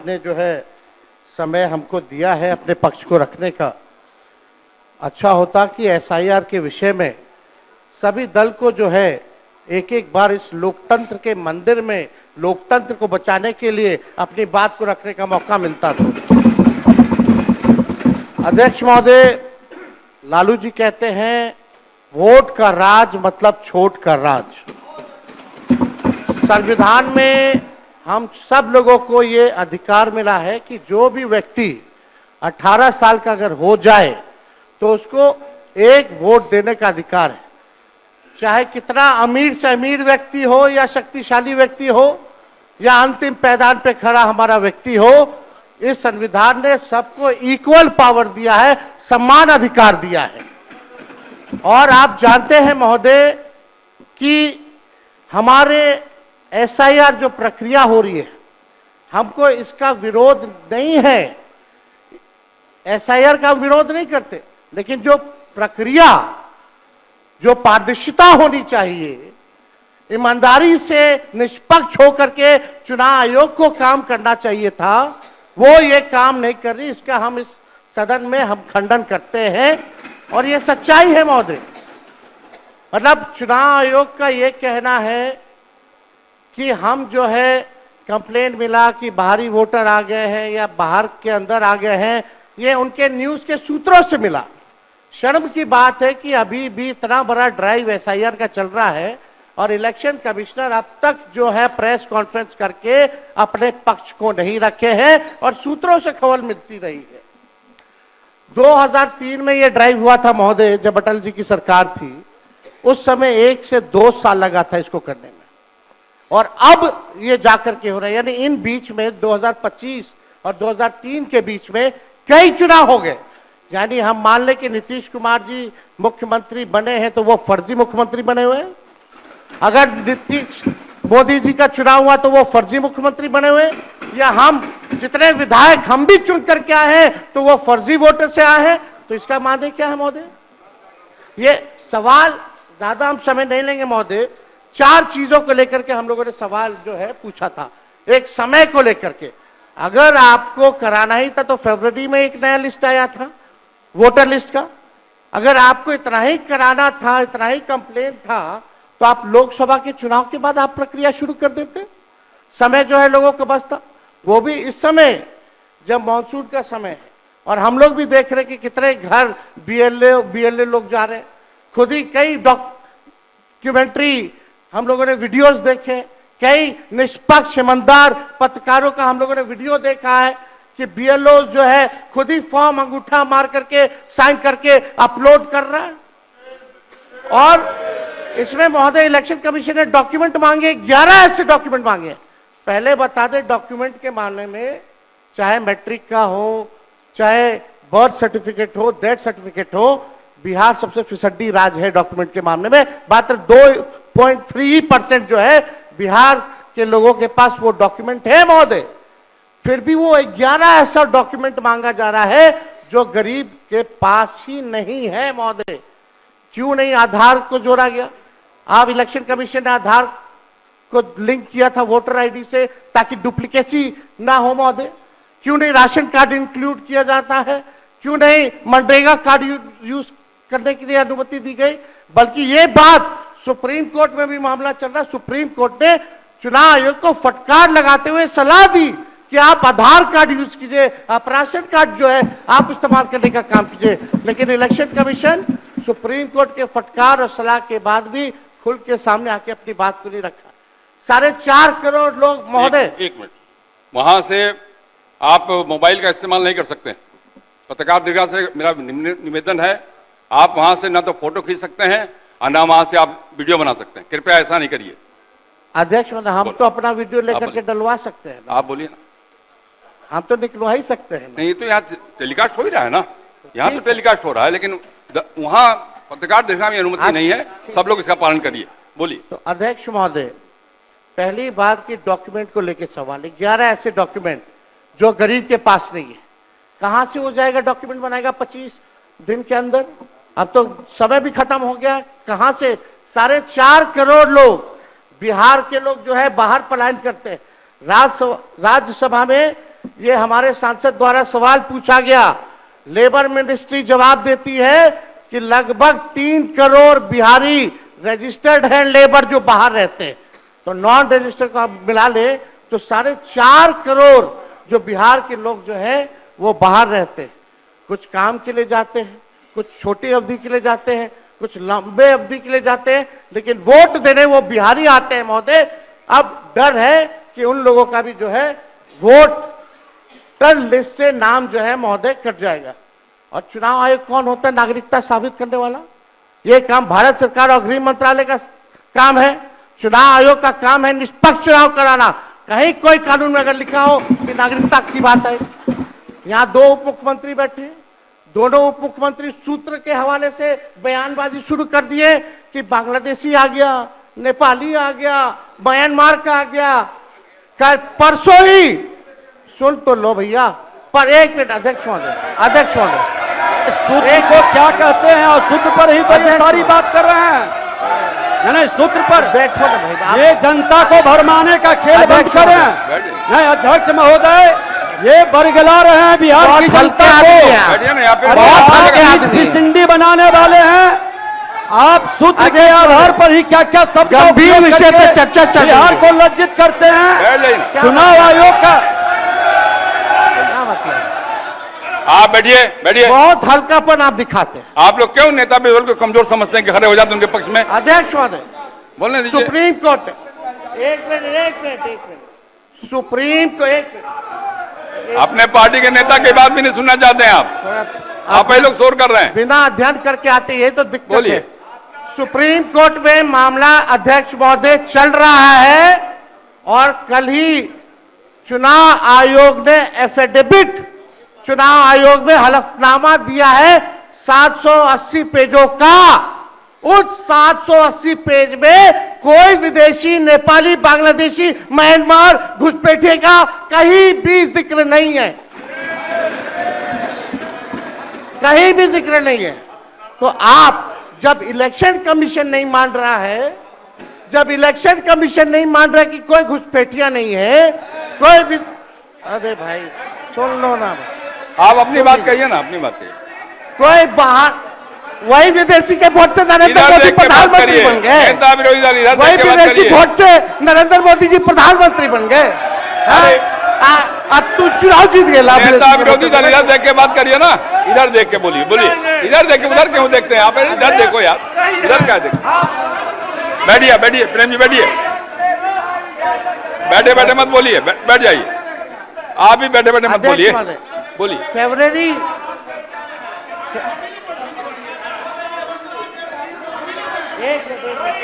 ने जो है समय हमको दिया है अपने पक्ष को रखने का। अच्छा होता कि एसआईआर के विषय में सभी दल को जो है एक एक बार इस लोकतंत्र के मंदिर में लोकतंत्र को बचाने के लिए अपनी बात को रखने का मौका मिलता था। अध्यक्ष महोदय, लालू जी कहते हैं वोट का राज मतलब छोट का राज। संविधान में हम सब लोगों को ये अधिकार मिला है कि जो भी व्यक्ति 18 साल का अगर हो जाए तो उसको एक वोट देने का अधिकार है, चाहे कितना अमीर से अमीर व्यक्ति हो या शक्तिशाली व्यक्ति हो या अंतिम पैदान पे खड़ा हमारा व्यक्ति हो। इस संविधान ने सबको इक्वल पावर दिया है, समान अधिकार दिया है। और आप जानते हैं महोदय कि हमारे एसआईआर जो प्रक्रिया हो रही है, हमको इसका विरोध नहीं है, एसआईआर का विरोध नहीं करते, लेकिन जो प्रक्रिया, जो पारदर्शिता होनी चाहिए, ईमानदारी से निष्पक्ष होकर के चुनाव आयोग को काम करना चाहिए था, वो ये काम नहीं कर रही। इसका हम इस सदन में हम खंडन करते हैं और ये सच्चाई है महोदय। मतलब चुनाव आयोग का ये कहना है कि हम जो है कंप्लेंट मिला कि बाहरी वोटर आ गए हैं या बाहर के अंदर आ गए हैं, ये उनके न्यूज के सूत्रों से मिला। शर्म की बात है कि अभी भी इतना बड़ा ड्राइव एसआईआर का चल रहा है और इलेक्शन कमिश्नर अब तक जो है प्रेस कॉन्फ्रेंस करके अपने पक्ष को नहीं रखे हैं और सूत्रों से खबर मिलती रही है। 2003 में यह ड्राइव हुआ था महोदय, जब अटल जी की सरकार थी, उस समय 1 से 2 साल लगा था इसको करने में, और अब ये जाकर के हो रहा है। यानी इन बीच में 2025 और 2003 के बीच में कई चुनाव हो गए। यानी हम मान लें कि नीतीश कुमार जी मुख्यमंत्री बने हैं तो वो फर्जी मुख्यमंत्री बने हुए हैं। अगर नीतीश मोदी जी का चुनाव हुआ तो वो फर्जी मुख्यमंत्री बने हुए, या हम जितने विधायक हम भी चुन करके आए हैं तो वो फर्जी वोटर से आए हैं। तो इसका माने क्या है महोदय? ये सवाल ज्यादा हम समय नहीं लेंगे महोदय। 4 चीजों को लेकर के हम लोगों ने सवाल जो है पूछा था। एक समय को लेकर के, अगर आपको कराना ही था तो फरवरी में एक नया लिस्ट आया था वोटर लिस्ट का। अगर आपको इतना ही कराना था, इतना ही कंप्लेंट था, तो आप लोकसभा के चुनाव के बाद आप प्रक्रिया शुरू कर देते। समय जो है लोगों के पास था, वो भी इस समय जब मानसून का समय है और हम लोग भी देख रहे कि कितने घर बीएलए लोग जा रहे हैं। खुद ही कई डॉक्यूमेंट्री हम लोगों ने वीडियोस देखे, कई निष्पक्ष ईमानदार पत्रकारों का हम लोगों ने वीडियो देखा है कि बीएलओ जो है खुद ही फॉर्म अंगूठा मार करके साइन करके अपलोड कर रहा है। और इसमें महोदय इलेक्शन कमीशन ने डॉक्यूमेंट मांगे, 11 ऐसे डॉक्यूमेंट मांगे। पहले बता दें, डॉक्यूमेंट के मामले में चाहे मैट्रिक का हो, चाहे बर्थ सर्टिफिकेट हो, डेथ सर्टिफिकेट हो, बिहार सबसे फिसड्डी राज्य है डॉक्यूमेंट के मामले में। मात्र 2.3% जो है बिहार के लोगों के पास वो डॉक्यूमेंट है महोदय। फिर भी वो 11 ऐसा डॉक्यूमेंट मांगा जा रहा है जो गरीब के पास ही नहीं है महोदय। क्यों नहीं आधार को जोड़ा गया? आप इलेक्शन कमीशन ने आधार को लिंक किया था वोटर आईडी से ताकि डुप्लीकेसी ना हो महोदय। क्यों नहीं राशन कार्ड इंक्लूड किया जाता है? क्यों नहीं मनरेगा कार्ड यूज करने के लिए अनुमति दी गई? बल्कि ये बात सुप्रीम कोर्ट में भी मामला चल रहा है। सुप्रीम कोर्ट ने चुनाव आयोग को फटकार लगाते हुए सलाह दी कि आप आधार कार्ड यूज कीजिए, आप राशन कार्ड जो है आप इस्तेमाल करने का काम कीजिए। लेकिन इलेक्शन कमीशन सुप्रीम कोर्ट के फटकार और सलाह के बाद भी खुल के सामने आके अपनी बात को नहीं रखा। 4.5 करोड़ लोग महोदय, एक मिनट, वहां से आप मोबाइल का इस्तेमाल नहीं कर सकते। पत्रकार दीर्घा से मेरा निवेदन है, आप वहां से ना तो फोटो खींच सकते हैं और ना वहां से आप वीडियो बना सकते हैं। कृपया ऐसा नहीं करिए। अध्यक्ष महोदय, हम तो अपना वीडियो लेकर के डलवा सकते हैं। आप बोलिए ना। हम तो निकलवा ही सकते हैं। नहीं, तो यहाँ टेलीकास्ट हो ही रहा है ना, यहाँ तो टेलीकास्ट हो रहा है, लेकिन वहां पत्रकार दीर्घा में अनुमति नहीं है। सब लोग इसका पालन करिए। बोलिए। तो अध्यक्ष महोदय, पहली बात की डॉक्यूमेंट को लेकर सवाल है। 11 ऐसे डॉक्यूमेंट जो गरीब के पास नहीं है, कहां से हो जाएगा? डॉक्यूमेंट बनाएगा 25 दिन के अंदर? अब तो समय भी खत्म हो गया। कहां से? 4.5 करोड़ लोग, बिहार के लोग जो है बाहर पलायन करते हैं। राज्यसभा में ये हमारे सांसद द्वारा सवाल पूछा गया। लेबर मिनिस्ट्री जवाब देती है कि लगभग 3 करोड़ बिहारी रजिस्टर्ड हैं लेबर जो बाहर रहते हैं, तो नॉन रजिस्टर्ड को आप मिला ले तो 4.5 करोड़ जो बिहार के लोग जो हैं वो बाहर रहते हैं। कुछ काम के लिए जाते हैं, कुछ छोटी अवधि के लिए जाते हैं, कुछ लंबे अवधि के लिए जाते हैं, लेकिन वोट देने वो बिहारी आते हैं महोदय। अब डर है कि उन लोगों का भी जो है वोटर लिस्ट से नाम जो है महोदय कट जाएगा। और चुनाव आयोग कौन होता है नागरिकता साबित करने वाला? ये काम भारत सरकार और गृह मंत्रालय का काम है। चुनाव आयोग का काम है निष्पक्ष चुनाव कराना। कहीं कोई कानून में अगर लिखा हो कि नागरिकता की बात है। यहाँ 2 उप मुख्यमंत्री बैठे, दोनों उप मुख्यमंत्री सूत्र के हवाले से बयानबाजी शुरू कर दिए कि बांग्लादेशी आ गया, नेपाली आ गया, म्यांमार का आ गया। कल परसों ही सुन तो लो भैया, पर 1 मिनट अध्यक्ष महोदय, सूत्र को क्या कहते हैं और सूत्र पर ही तो ये सारी बात कर रहे हैं। नहीं, सूत्र पर बैठो ना भाई, ये जनता को भरमाने का खेल बंद करें। नहीं अध्यक्ष महोदय, ये बरगला रहे हैं बिहार की जनता को, सिंडी बनाने वाले हैं। आप सूत्र के आधार पर ही क्या क्या सब गंभीर विषय पर चर्चा चल रही है। बिहार को लज्जित करते हैं। चुनाव आयोग का आप बैठिए। बहुत हल्कापन आप दिखाते हैं। आप लोग क्यों नेता बिजल को कमजोर समझते हैं कि खड़े हो जाते हैं उनके पक्ष में? अध्यक्ष महोदय, बोलने दीजिए। सुप्रीम कोर्ट, एक मिनट, सुप्रीम को एक मिनट, अपने पार्टी के नेता की बात भी नहीं सुनना चाहते हैं आप ही लोग शोर कर रहे हैं। बिना अध्ययन करके आते, ये तो दिक्कत बोलिए। है। सुप्रीम कोर्ट में मामला अध्यक्ष महोदय चल रहा है और कल ही चुनाव आयोग ने एफिडेविट, चुनाव आयोग में हलफनामा दिया है 780 पेजों का। उस 780 पेज में कोई विदेशी, नेपाली, बांग्लादेशी, म्यांमार, घुसपैठिए का कहीं भी जिक्र नहीं है, कहीं भी जिक्र नहीं है। तो आप जब इलेक्शन कमीशन नहीं मान रहा है, जब इलेक्शन कमीशन नहीं मान रहा है कि कोई घुसपैठिया नहीं है, कोई भी, अरे भाई सुन लो ना, आप अपनी बात कहिए ना, अपनी बात कहिए। कोई बाहर, वही विदेशी के वोट से नरेंद्र मोदी प्रधानमंत्री बन गए, वही विदेशी वोट से नरेंद्र मोदी जी प्रधानमंत्री बन गए। अब तू चुनाव जीत गया। नेता विरोधी दल इधर देख के बात करिए ना, इधर देख के बोलिए। इधर देख के, उधर क्यों देखते हैं आप? इधर देखो यार, इधर क्या देखो। बैठिए प्रेम जी, बैठे मत बोलिए, बैठ जाइए। आप भी बैठे मत बोलिए। फरवरी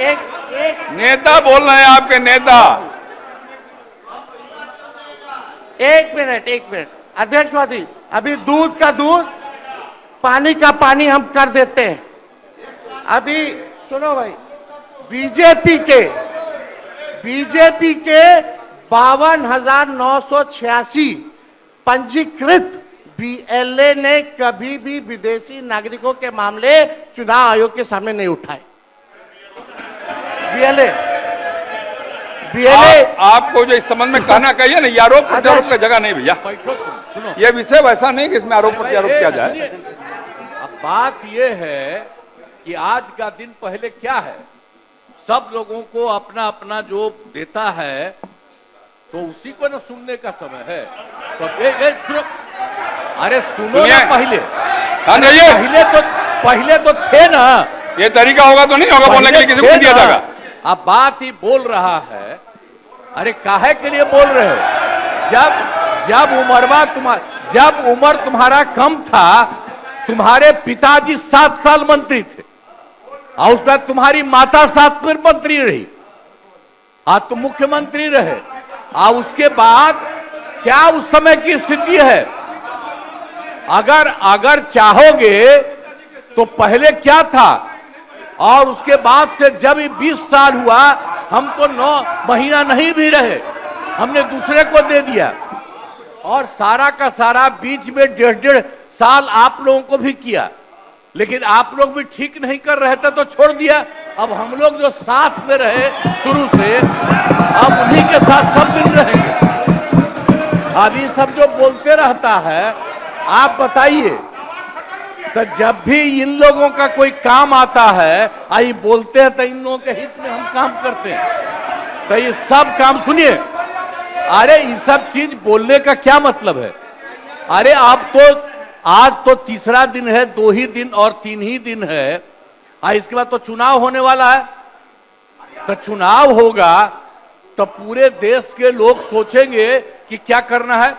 एक नेता बोल रहे हैं, आपके नेता। एक मिनट अध्यक्ष महोदय, अभी दूध का दूध, पानी का पानी हम कर देते हैं। अभी सुनो भाई, बीजेपी के 52,986 पंजीकृत बीएलए ने कभी भी विदेशी नागरिकों के मामले चुनाव आयोग के सामने नहीं उठाए। बीएलए आपको जो इस संबंध में कहना कहिए ना, ये आरोप प्रत्यारोप का जगह नहीं भैया। ये विषय वैसा नहीं कि इसमें आरोप प्रत्यारोप किया जाए। अब बात ये है कि आज का दिन पहले क्या है, सब लोगों को अपना अपना जो देता है तो उसी को ना सुनने का समय है। तो अरे सुनो ना पहले, पहले तो थे ना। ये तरीका होगा तो नहीं होगा बोलने के लिए, किसी को दिया जाएगा। अब बात ही बोल रहा है। अरे काहे के लिए बोल रहे हो? जब उम्र तुम्हारा कम था, तुम्हारे पिताजी 7 साल मंत्री थे और उसमें तुम्हारी माता 7 मंत्री रही, आज तुम मुख्यमंत्री रहे। और उसके बाद क्या उस समय की स्थिति है? अगर चाहोगे तो पहले क्या था और उसके बाद से जब 20 साल हुआ, हम तो 9 महीना नहीं भी रहे, हमने दूसरे को दे दिया। और सारा का सारा बीच में 1.5 साल आप लोगों को भी किया, लेकिन आप लोग भी ठीक नहीं कर रहे थे तो छोड़ दिया। अब हम लोग जो साथ में रहे शुरू से, अब उन्हीं के साथ सब दिन रहेंगे। अभी सब जो बोलते रहता है, आप बताइए, तो जब भी इन लोगों का कोई काम आता है, आई बोलते हैं तो इन लोगों के हित में हम काम करते हैं। तो ये सब काम सुनिए, अरे ये सब चीज बोलने का क्या मतलब है? अरे आप तो आज तो तीसरा दिन है, 2 ही दिन और 3 ही दिन है, इसके बाद तो चुनाव होने वाला है। तो चुनाव होगा तो पूरे देश के लोग सोचेंगे कि क्या करना है,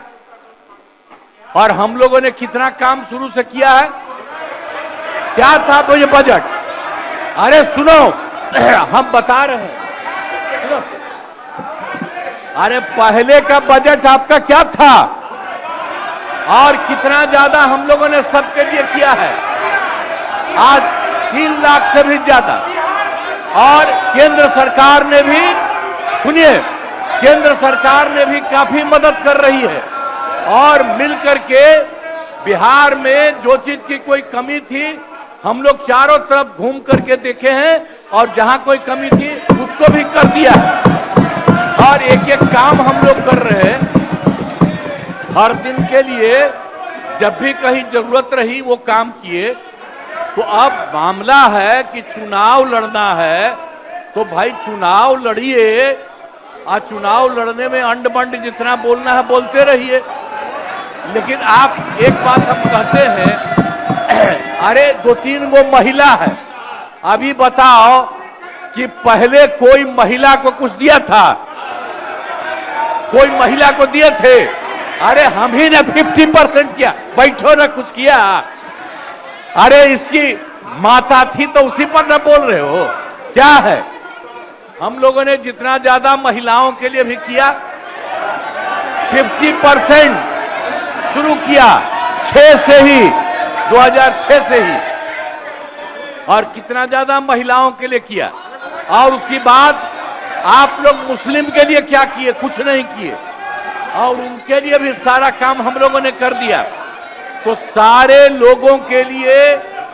और हम लोगों ने कितना काम शुरू से किया है। क्या था वो ये बजट? अरे सुनो, हम बता रहे हैं, सुनो। अरे पहले का बजट आपका क्या था और कितना ज्यादा हम लोगों ने सबके लिए किया है? आज 3 लाख से भी ज्यादा। और केंद्र सरकार ने भी, सुनिए, केंद्र सरकार ने भी काफी मदद कर रही है, और मिलकर के बिहार में जो चीज की कोई कमी थी, हम लोग चारों तरफ घूम करके देखे हैं, और जहां कोई कमी थी उसको भी कर दिया है। और एक एक काम हम लोग कर रहे हैं हर दिन के लिए। जब भी कहीं जरूरत रही वो काम किए। तो अब मामला है कि चुनाव लड़ना है, तो भाई चुनाव लड़िए, और चुनाव लड़ने में अंड बंड जितना बोलना है बोलते रहिए। लेकिन आप एक बात हम कहते हैं, अरे 2-3 वो महिला है, अभी बताओ कि पहले कोई महिला को कुछ दिया था? कोई महिला को दिए थे? अरे हम ही ने 50% किया। बैठो ना, कुछ किया? अरे इसकी माता थी तो उसी पर न बोल रहे हो? क्या है? हम लोगों ने जितना ज्यादा महिलाओं के लिए भी किया, 50% शुरू किया 6 से ही, 2006 से ही। और कितना ज्यादा महिलाओं के लिए किया। और उसके बाद आप लोग मुस्लिम के लिए क्या किए? कुछ नहीं किए। और उनके लिए भी सारा काम हम लोगों ने कर दिया। तो सारे लोगों के लिए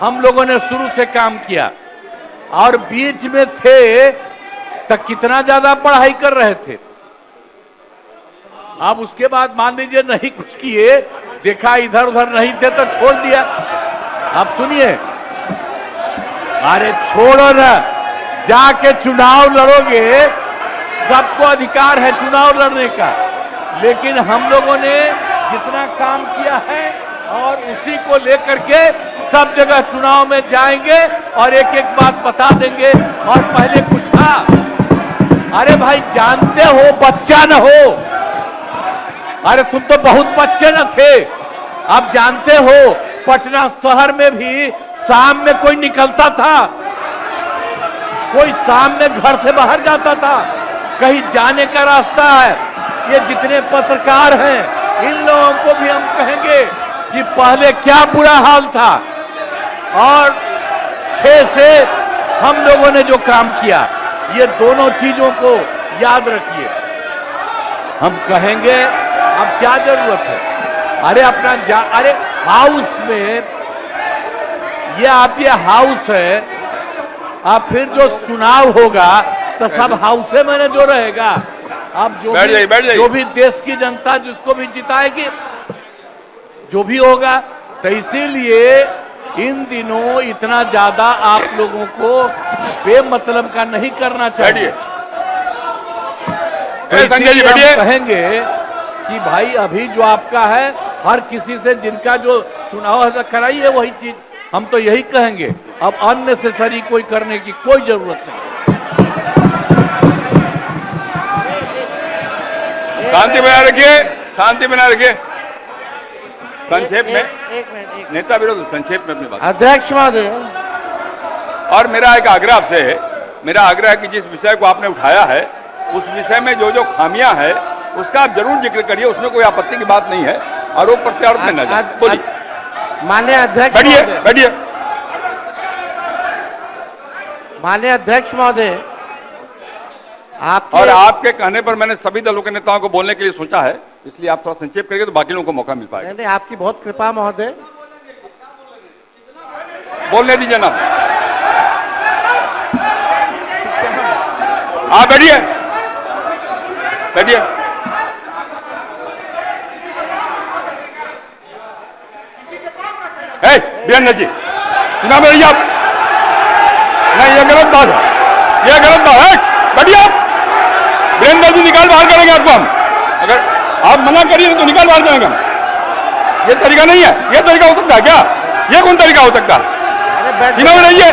हम लोगों ने शुरू से काम किया। और बीच में थे तो कितना ज्यादा पढ़ाई कर रहे थे। अब उसके बाद मान लीजिए नहीं कुछ किए, देखा इधर उधर नहीं थे तो छोड़ दिया। अब सुनिए, अरे छोड़ो ना, जाके चुनाव लड़ोगे, सबको अधिकार है चुनाव लड़ने का। लेकिन हम लोगों ने जितना काम किया है, और उसी को लेकर के सब जगह चुनाव में जाएंगे और एक एक बात बता देंगे। और पहले कुछ था, अरे भाई जानते हो, बच्चा न हो, अरे तुम तो बहुत बच्चे न थे। अब जानते हो, पटना शहर में भी शाम में कोई निकलता था, कोई शाम में घर से बाहर जाता था, कहीं जाने का रास्ता है। ये जितने पत्रकार हैं, इन लोगों को भी हम कहेंगे कि पहले क्या बुरा हाल था, और 6 से हम लोगों ने जो काम किया, ये दोनों चीजों को याद रखिए। हम कहेंगे अब क्या जरूरत है? अरे अपना अरे हाउस में, ये हाउस है, अब फिर जो चुनाव होगा तो सब हाउस में जो रहेगा। अब जो भी देश की जनता जिसको भी जिताएगी, जो भी होगा। तो इसीलिए इन दिनों इतना ज्यादा आप लोगों को बेमतलब का नहीं करना चाहिए। संजय जी हम कहेंगे कि भाई अभी जो आपका है, हर किसी से जिनका जो चुनाव है कराइए वही चीज। हम तो यही कहेंगे, अब अननेसेसरी कोई करने की कोई जरूरत नहीं। शांति बनाए रखिए, शांति बनाए रखिए। संक्षेप में, एक मिनट। नेता विरोध, संक्षेप में अपनी बात। अध्यक्ष महोदय, और मेरा एक आग्रह आपसे है, मेरा आग्रह है कि जिस विषय को आपने उठाया है, उस विषय में जो जो खामियां हैं उसका आप जरूर जिक्र करिए, उसमें कोई आपत्ति की बात नहीं है। आरोप प्रत्यारोप में न जाए। बोलिए। माननीय अध्यक्ष बैठिए, महोदय, बैठिए। माननीय अध्यक्ष महोदय, और आपके कहने पर मैंने सभी दलों के नेताओं को बोलने के लिए सोचा है, इसलिए आप थोड़ा संक्षेप करेंगे तो बाकी लोगों को मौका मिल पाएगा। नहीं, आपकी बहुत कृपा महोदय। बोलने दीजिए ना, आप बैठिए, बैठिए। वीरेंद्र जी चुनाव लड़िए आप। नहीं, ये गलत बात है, ये गलत बात है। बढ़िया वीरेंद्र जी निकाल बाहर करेंगे आपको हम। अगर आप मना करिए तो निकाल बाहर करेंगे हम। ये तरीका नहीं है, ये तरीका हो सकता है क्या? ये कौन तरीका हो सकता है? चुनाव लड़िए,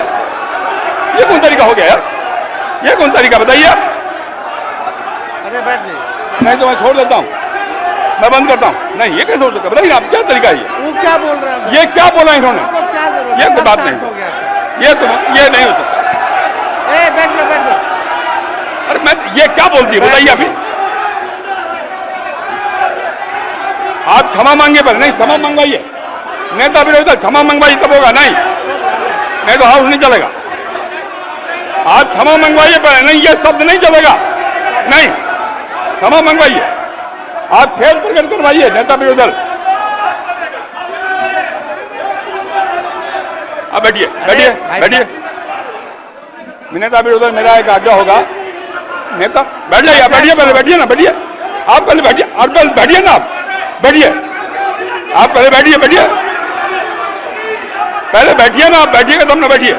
ये कौन तरीका हो गया यार? ये कौन तरीका बताइए आप? अरे बैठ जाइए। नहीं तो मैं छोड़ देता हूँ, मैं बंद करता हूँ। नहीं, ये कैसे हो सकता है बताइए आप? क्या तरीका है ये? वो क्या बोल रहे हैं? ये क्या बोला इन्होंने? क्या जरूरत? ये कोई बात नहीं, हो गया। ये नहीं हो सकता। बैठ लो बैठ लो। अरे मैं ये क्या बोलती है बताइए अभी? आप क्षमा मांगे पर नहीं, क्षमा मंगवाइए। नेता विरोधी क्षमा मंगवाइए तब होगा, नहीं तो हाउस नहीं चलेगा। आप क्षमा मंगवाइए पर नहीं, ये शब्द नहीं चलेगा। नहीं, क्षमा मंगवाइए। आप खेल प्रकट करवाइए नेता विरोधी दल। अब बैठिए बैठिए बैठिए। नेता विरोधी दल मेरा एक आग्रह होगा, नेता बैठ जाइए, आप बैठिए, पहले बैठिए ना, बैठिए आप, पहले बैठिए और पहले बैठिए ना, आप बैठिए, आप पहले बैठिए, पहले बैठिए ना, आप बैठिएगा तब ना बैठिए।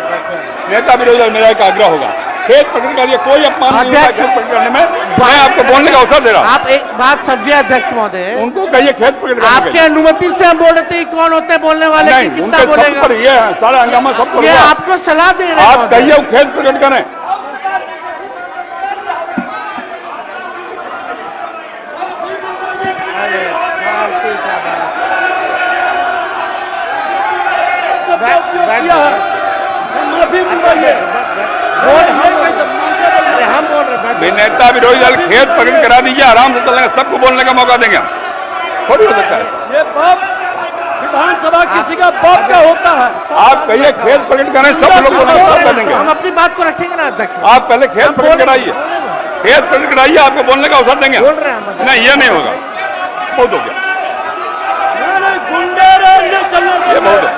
नेता विरोधी दल मेरा एक आग्रह होगा, खेत प्रकट करिए, कोई अपमान नहीं होगा खेत प्रकट करने में। मैं आपको बोलने का अवसर दे रहा हूं। आप एक बात समझिए अध्यक्ष महोदय, उनको कहिए खेत प्रकट करने आपके अनुमति से हम बोल रहे थे कौन होते हैं बोलने वाले? नहीं, उनके सब पर ये है, सारा हंगामा सब पर ये हुआ। आपको सलाह दे रहे हैं। आप कहिए वो खेत प्रकट करें। माफी मंगवाइए। हम बोल रहे हैं नेता विरोधी दल खेत प्रकट करा दीजिए, आराम से चलेंगे, सबको बोलने का मौका देंगे हम। थोड़ी हो सकता है ये बाप विधानसभा किसी का बाप का होता है। आप कहिए खेत प्रकट करें, सब लोग बोलने का मौका देंगे। हम अपनी बात को रखेंगे ना अध्यक्ष। आप पहले खेत प्रकट कराइए, खेत प्रकट कराइए, आपको बोलने का अवसर देंगे। बोल रहे हैं हम। नहीं, ये नहीं होगा, बहुत हो गया, गुंडे नहीं चलने ये बहुत है।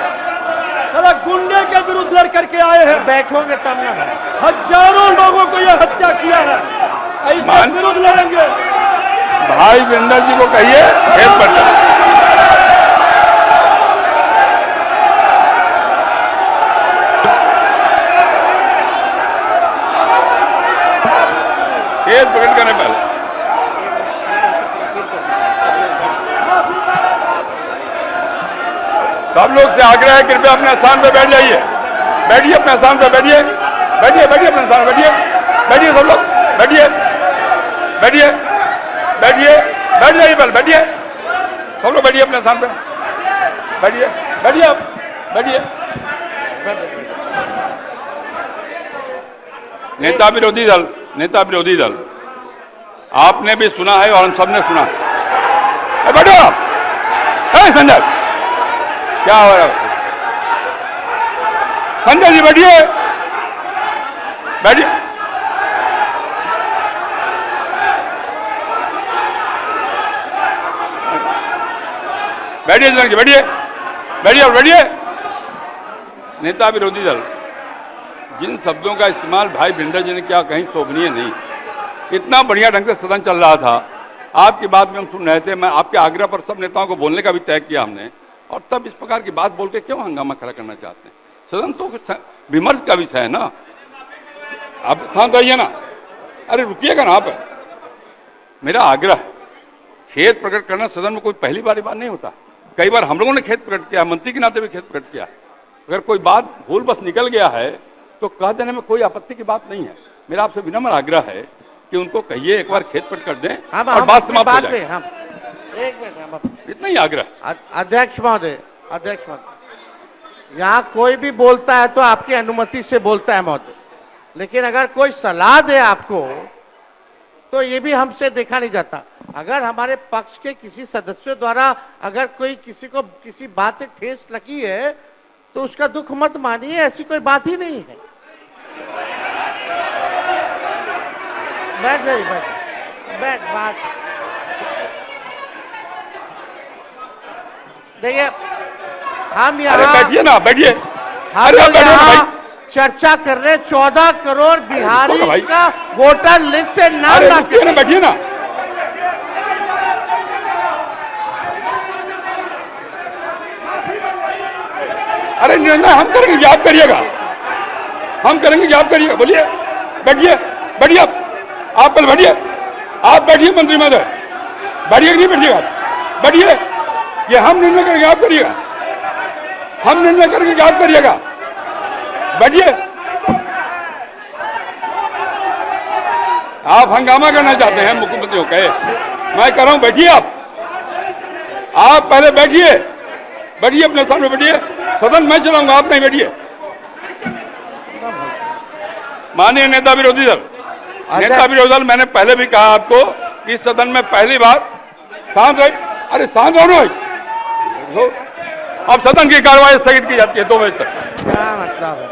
साला गुंडे के विरुद्ध लड़ करके आए हैं। बैठोगे तब ना। हजारों लोगों को यह हत्या किया है, इसके विरुद्ध लड़ेंगे। भाई वीरेंद्र जी को कहिए खेत प्रकट। खेत प्रकट करने पहले सब लोग से आग्रह है, कृपया अपने स्थान पे बैठ जाइए, बैठिए अपने स्थान पे, बैठिए बैठिए बैठिए अपने स्थान पे बैठिए, बैठिए सब लोग, बैठिए बैठिए बैठिए, बैठ जाइए पहले, बैठिए सब लोग, बैठिए अपने स्थान पे, बैठिए बैठिए आप, बैठिए। नेता विरोधी दल, नेता विरोधी दल, आपने भी सुना है और हम सब ने सुना है। बैठो आप, संजय क्या हो रहा है? संजय जी बैठिए, बैठिए, बैठिए संजय जी, बैठिए बैठिए बैठिए। नेता विरोधी दल, जिन शब्दों का इस्तेमाल भाई वीरेंद्र जी ने किया कहीं शोभनीय नहीं। इतना बढ़िया ढंग से सदन चल रहा था, आपकी बात में हम सुन रहे थे, मैं आपके आग्रह पर सब नेताओं को बोलने का भी तय किया हमने, और तब इस प्रकार की बात बोल के क्यों हंगामा खड़ा करना चाहते हैं? सदन तो विमर्श का विषय है ना, आप शांत रहिए ना, अरे रुकिएगा ना आप। मेरा आग्रह, खेत प्रकट करना सदन में कोई पहली बार नहीं होता, कई बार हम लोगों ने खेत प्रकट किया, मंत्री के नाते भी खेत प्रकट किया। अगर कोई बात भूल बस निकल गया है तो कह देने में कोई आपत्ति की बात नहीं है। मेरा आपसे विनम्र आग्रह है कि उनको कहिए एक बार खेत प्रकट कर दें और बात समाप्त हो जाए। एक मिनट, इतना ही आग्रह। अध्यक्ष महोदय, अध्यक्ष महोदय, यहाँ कोई भी बोलता है तो आपकी अनुमति से बोलता है महोदय, लेकिन अगर कोई सलाह दे आपको तो ये भी हमसे देखा नहीं जाता। अगर हमारे पक्ष के किसी सदस्यों द्वारा अगर कोई किसी को किसी बात से ठेस लगी है तो उसका दुख मत मानिए, ऐसी कोई बात ही नहीं है। बैठ जाइए, बैठ बात देखिए, हम यहाँ बैठिए ना, बैठिए, हम यहाँ चर्चा कर रहे 14 करोड़ बिहारी का वोटर लिस्ट से नाम बैठिए ना, अरे हमारे निर्णय हम करेंगे कि आप करिएगा, हम करेंगे कि आप करिएगा। बोलिए, बैठिए, बैठिए आप पहले बैठिए, आप बैठिए मंत्री महोदय, बैठिए कि नहीं बैठिएगा आप, बैठिए। ये हम निर्णय करेंगे आप करिएगा, हम निर्णय करेंगे कि आप करिएगा, बैठिए। आप हंगामा करना चाहते हैं मुख्यमंत्री को कहे, मैं कह रहा हूं बैठिए आप पहले बैठिए, बैठिए अपने स्थान में बैठिए, सदन मैं चलाऊंगा, आप नहीं बैठिए। माननीय नेता विरोधी दल, नेता विरोधी दल, मैंने पहले भी कहा आपको कि सदन में पहली बार शांत रहे, अरे शांत रहो ना। अब सदन की कार्रवाई स्थगित की जाती है 2 बजे तक। क्या मतलब है?